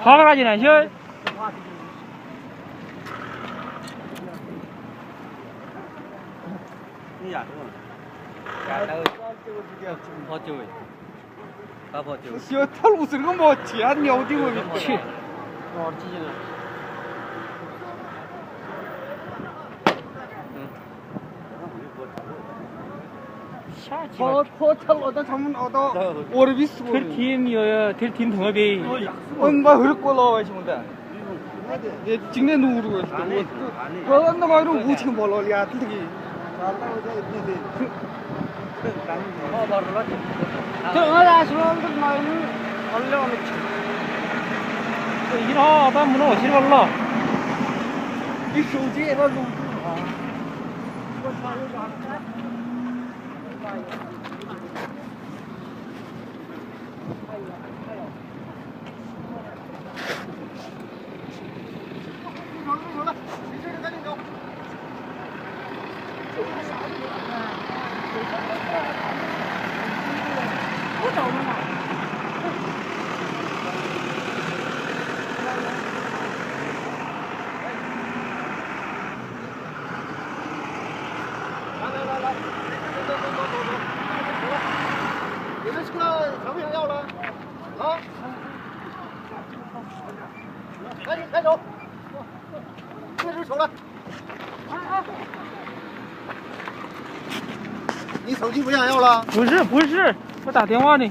跑个啥进来去？你呀，跑久哎，打跑久。小他路是那个毛钱鸟的我的去。哦，记进来。跑他老到他们老到我的比死我。될 팀 동업이. 엄마 그럴 거라 하시는데. 내 직내 누구로 했어. 그 안나 가이로 우치게 벌어 야 뜨기. 저거다 수업들 말은 얼려 미쳐. 이라 다 문어 어디 걸러? 이 소지에 봐 놓고.开走，开始走了。你手机不想要了？不是，我打电话呢。